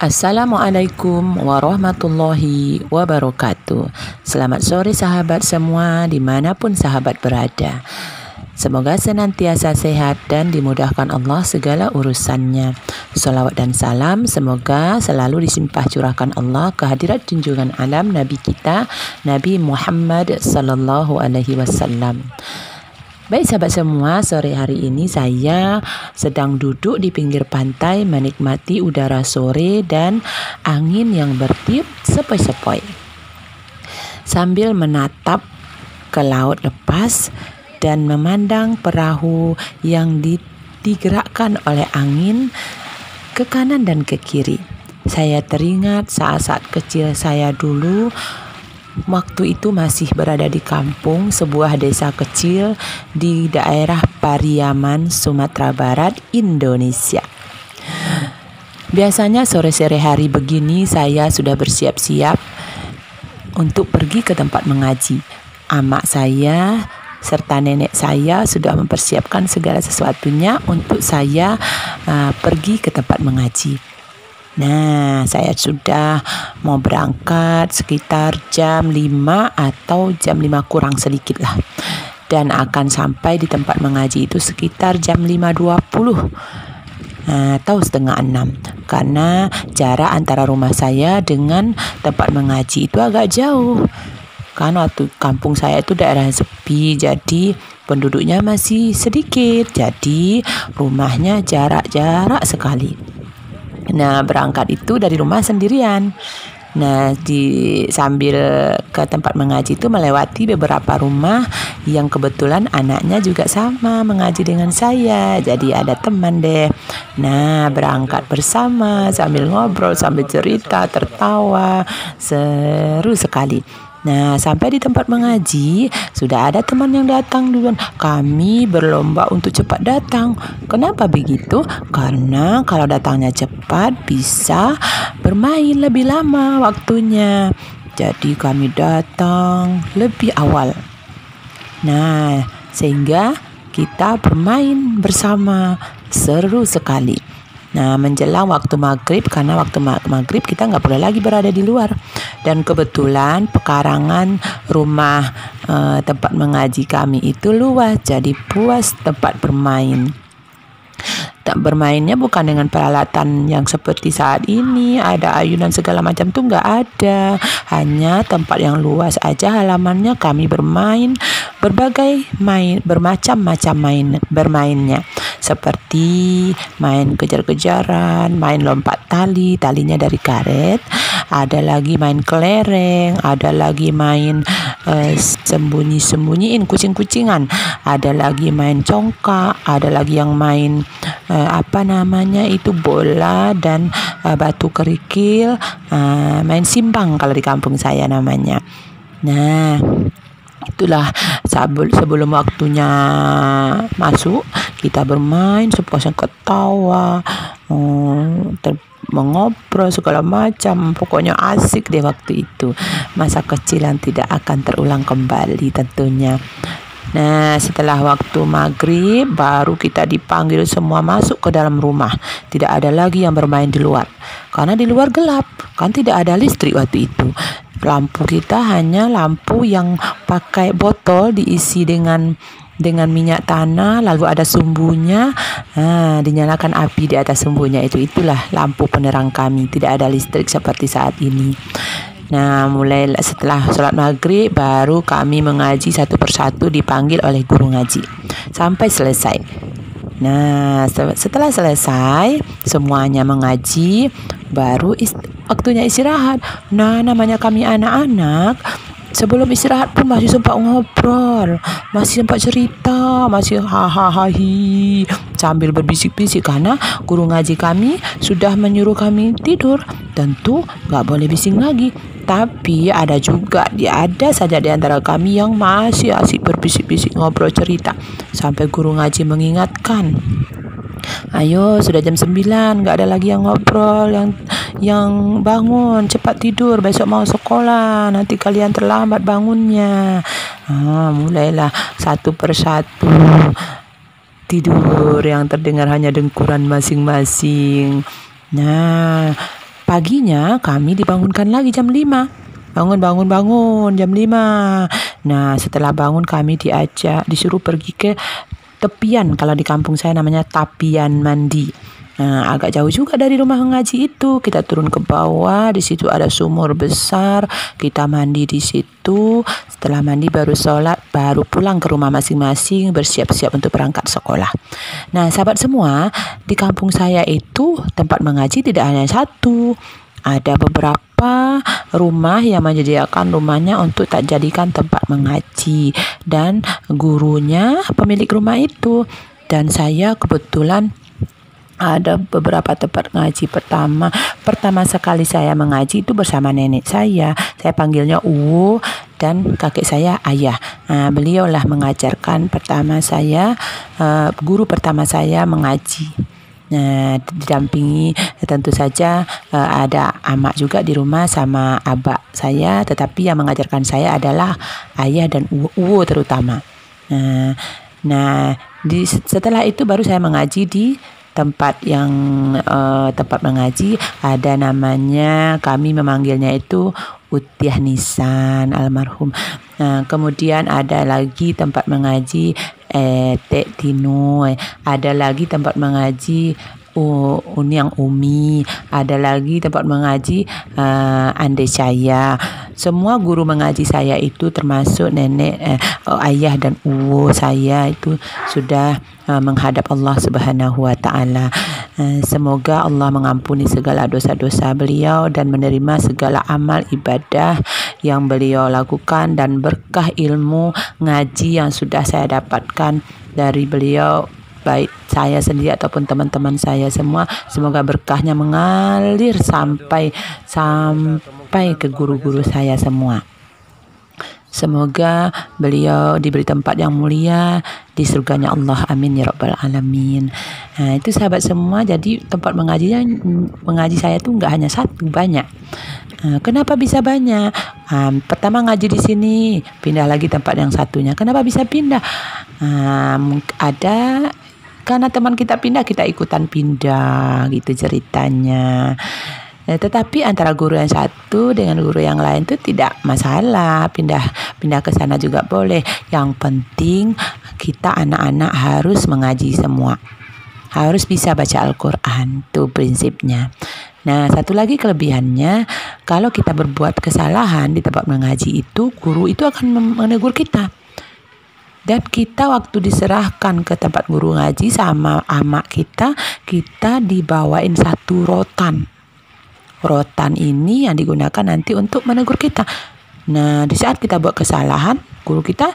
Assalamualaikum warahmatullahi wabarakatuh. Selamat sore sahabat semua dimanapun sahabat berada. Semoga senantiasa sehat dan dimudahkan Allah segala urusannya. Salawat dan salam semoga selalu disimpah curahkan Allah ke hadirat junjungan alam Nabi kita, Nabi Muhammad sallallahu alaihi wasallam. Baik sahabat semua, sore hari ini saya sedang duduk di pinggir pantai menikmati udara sore dan angin yang bertiup sepoi-sepoi. Sambil menatap ke laut lepas dan memandang perahu yang digerakkan oleh angin ke kanan dan ke kiri. Saya teringat saat-saat kecil saya dulu. Waktu itu masih berada di kampung, sebuah desa kecil di daerah Pariaman, Sumatera Barat, Indonesia. Biasanya sore-sore hari begini saya sudah bersiap-siap untuk pergi ke tempat mengaji. Amak saya serta nenek saya sudah mempersiapkan segala sesuatunya untuk saya pergi ke tempat mengaji. Nah, saya sudah mau berangkat sekitar jam 5 atau jam 5 kurang sedikit lah. Dan akan sampai di tempat mengaji itu sekitar jam 5.20 atau setengah 6. Karena jarak antara rumah saya dengan tempat mengaji itu agak jauh. Karena waktu kampung saya itu daerah sepi, jadi penduduknya masih sedikit. Jadi rumahnya jarak-jarak sekali. Nah, berangkat itu dari rumah sendirian. Nah, sambil ke tempat mengaji itu melewati beberapa rumah yang kebetulan anaknya juga sama mengaji dengan saya. Jadi ada teman deh. Nah, berangkat bersama sambil ngobrol, sambil cerita, tertawa. Seru sekali. Nah, sampai di tempat mengaji, sudah ada teman yang datang duluan. Kami berlomba untuk cepat datang. Kenapa begitu? Karena kalau datangnya cepat, bisa bermain lebih lama waktunya. Jadi kami datang lebih awal. Nah, sehingga kita bermain bersama. Seru sekali. Nah, menjelang waktu maghrib, karena waktu maghrib kita nggak boleh lagi berada di luar. Dan kebetulan pekarangan rumah tempat mengaji kami itu luas, jadi puas tempat bermain. Bermainnya bukan dengan peralatan yang seperti saat ini, ada ayunan segala macam tuh nggak ada. Hanya tempat yang luas aja halamannya, kami bermain bermacam-macam bermainnya. Seperti main kejar-kejaran, main lompat talinya dari karet, ada lagi main kelereng, ada lagi main sembunyi-sembunyiin kucing-kucingan, ada lagi main congkak, ada lagi yang main bola dan batu kerikil, main simbang kalau di kampung saya namanya. Nah, itulah sebelum waktunya masuk, kita bermain sepuasnya, ketawa, mengobrol segala macam. Pokoknya asik deh waktu itu. Masa kecil yang tidak akan terulang kembali tentunya. Nah, setelah waktu maghrib baru kita dipanggil semua masuk ke dalam rumah. Tidak ada lagi yang bermain di luar, karena di luar gelap, kan tidak ada listrik waktu itu. Lampu kita hanya lampu yang pakai botol diisi dengan minyak tanah, lalu ada sumbunya. Dinyalakan api di atas sumbunya, itulah lampu penerang kami. Tidak ada listrik seperti saat ini. Nah, mulai setelah sholat maghrib baru kami mengaji satu persatu, dipanggil oleh guru ngaji sampai selesai. Nah, setelah selesai semuanya mengaji, baru waktunya istirahat. Nah, namanya kami anak-anak, sebelum istirahat pun masih sempat ngobrol, masih sempat cerita, masih hahaha sambil berbisik-bisik, karena guru ngaji kami sudah menyuruh kami tidur. Tentu nggak boleh bising lagi. Tapi ada saja di antara kami yang masih asik berbisik-bisik, ngobrol, cerita, sampai guru ngaji mengingatkan, ayo sudah jam 9, nggak ada lagi yang ngobrol, yang bangun, cepat tidur, besok mau sekolah, nanti kalian terlambat bangunnya. Mulailah satu persatu tidur, yang terdengar hanya dengkuran masing-masing. Nah, paginya kami dibangunkan lagi jam 5. Bangun jam 5. Nah, setelah bangun kami disuruh pergi ke tepian, kalau di kampung saya namanya tapian mandi. Nah, agak jauh juga dari rumah mengaji itu. Kita turun ke bawah, di situ ada sumur besar. Kita mandi di situ. Setelah mandi baru sholat, baru pulang ke rumah masing-masing, bersiap-siap untuk berangkat sekolah. Nah, sahabat semua, di kampung saya itu tempat mengaji tidak hanya satu. Ada beberapa rumah yang menyediakan rumahnya untuk tak jadikan tempat mengaji, dan gurunya pemilik rumah itu. Dan saya kebetulan ada beberapa tempat ngaji. Pertama sekali saya mengaji itu bersama nenek saya. Saya panggilnya Uwo, dan kakek saya Ayah. Beliau lah mengajarkan guru pertama saya mengaji. Didampingi tentu saja ada amak juga di rumah sama abak saya, tetapi yang mengajarkan saya adalah Ayah dan Uwo terutama. Setelah itu baru saya mengaji di tempat mengaji, ada namanya, kami memanggilnya itu Utiah Nisan almarhum. Kemudian ada lagi tempat mengaji Tek Tino, ada lagi tempat mengaji Uniang Umi, ada lagi tempat mengaji Ande Caya. Semua guru mengaji saya itu termasuk nenek, ayah dan uwo saya itu sudah menghadap Allah Subhanahu wa taala. Semoga Allah mengampuni segala dosa-dosa beliau dan menerima segala amal ibadah yang beliau lakukan, dan berkah ilmu ngaji yang sudah saya dapatkan dari beliau, baik saya sendiri ataupun teman-teman saya semua, semoga berkahnya mengalir sampai ke guru-guru saya semua. Semoga beliau diberi tempat yang mulia di surganya Allah, amin ya rabbal alamin. Itu sahabat semua, jadi tempat mengaji saya itu nggak hanya satu, banyak. Kenapa bisa banyak? Pertama ngaji di sini, pindah lagi tempat yang satunya. Kenapa bisa pindah? Ada karena teman kita pindah, kita ikutan pindah gitu ceritanya. Tetapi antara guru yang satu dengan guru yang lain itu tidak masalah, pindah ke sana juga boleh. Yang penting kita anak-anak harus mengaji semua, harus bisa baca Al-Quran, itu prinsipnya. Nah, satu lagi kelebihannya, kalau kita berbuat kesalahan di tempat mengaji itu, guru itu akan menegur kita. Dan kita waktu diserahkan ke tempat guru ngaji sama amak kita dibawain satu rotan. Rotan ini yang digunakan nanti untuk menegur kita. Nah, di saat kita buat kesalahan, guru kita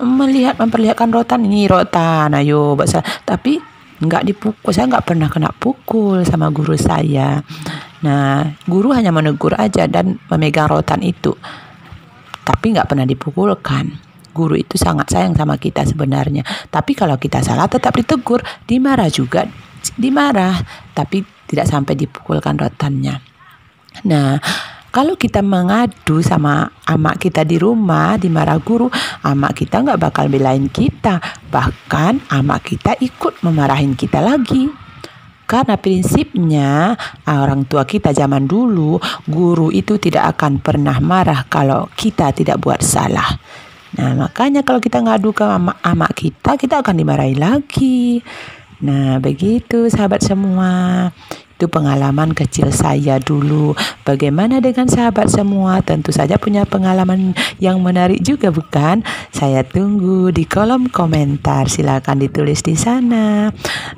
memperlihatkan rotan, ini rotan, ayo bahasa. Tapi nggak dipukul, saya nggak pernah kena pukul sama guru saya. Nah, guru hanya menegur aja dan memegang rotan itu, tapi nggak pernah dipukulkan. Guru itu sangat sayang sama kita sebenarnya. Tapi kalau kita salah tetap ditegur, dimarah, tapi tidak sampai dipukulkan rotannya. Nah, kalau kita mengadu sama amak kita di rumah, dimarah guru, amak kita nggak bakal belain kita. Bahkan amak kita ikut memarahin kita lagi. Karena prinsipnya orang tua kita zaman dulu, guru itu tidak akan pernah marah kalau kita tidak buat salah. Nah, makanya kalau kita ngadu ke amak kita akan dimarahi lagi. Nah, begitu sahabat semua. Itu pengalaman kecil saya dulu. Bagaimana dengan sahabat semua? Tentu saja punya pengalaman yang menarik juga, bukan? Saya tunggu di kolom komentar. Silakan ditulis di sana.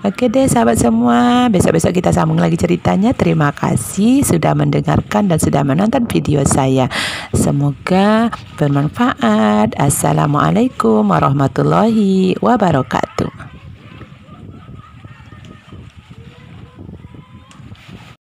Oke deh sahabat semua. Besok-besok kita sambung lagi ceritanya. Terima kasih sudah mendengarkan dan sudah menonton video saya. Semoga bermanfaat. Assalamualaikum warahmatullahi wabarakatuh.